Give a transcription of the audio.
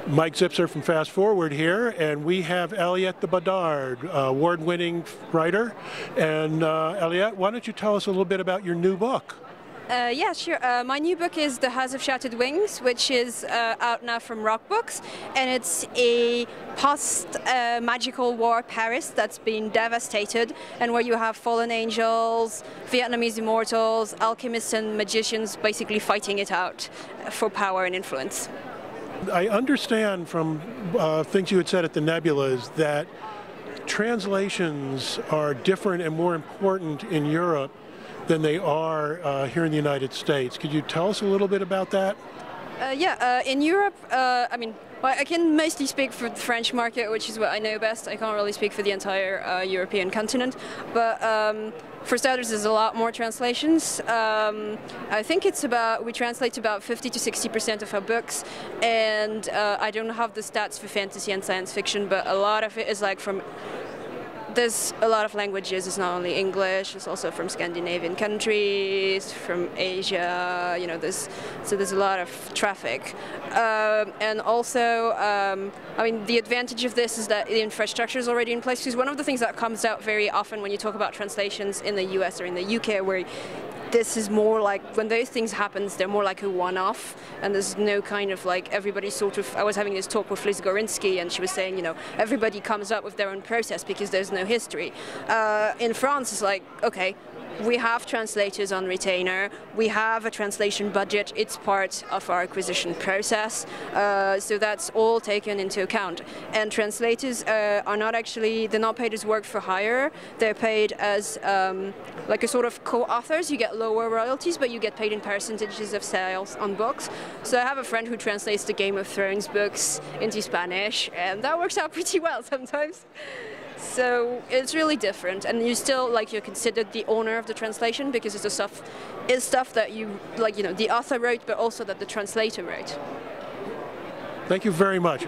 Mike Zipser from Fast Forward here, and we have Aliette de Bodard, award-winning writer. And Aliette, why don't you tell us a little bit about your new book? Yeah, sure. My new book is The House of Shattered Wings, which is out now from Rock Books, and it's a post-magical war Paris that's been devastated, and where you have fallen angels, Vietnamese immortals, alchemists and magicians basically fighting it out for power and influence. I understand from things you had said at the Nebulas that translations are different and more important in Europe than they are here in the United States. Could you tell us a little bit about that? In Europe, I can mostly speak for the French market, which is what I know best. I can't really speak for the entire European continent. But for starters, there's a lot more translations. I think we translate about 50 to 60% of our books, and I don't have the stats for fantasy and science fiction, but a lot of it is like there's a lot of languages. It's not only English, it's also from Scandinavian countries, from Asia, there's a lot of traffic. And also, the advantage of this is that the infrastructure is already in place, because one of the things that comes out very often when you talk about translations in the US or in the UK, where this is more like, when those things happen, they're more like a one-off, and there's no kind of like, everybody sort of, I was having this talk with Liz Gorinsky, and she was saying, everybody comes up with their own process because there's no history. In France, it's like, okay, we have translators on retainer, we have a translation budget, it's part of our acquisition process, so that's all taken into account. And translators are not actually, they're not paid as work for hire, they're paid as like a sort of co-authors. You get lower royalties, but you get paid in percentages of sales on books. So I have a friend who translates the Game of Thrones books into Spanish, and that works out pretty well sometimes. So it's really different, and you still, you're considered the owner of the translation, because it's stuff that you, the author wrote, but also that the translator wrote. Thank you very much.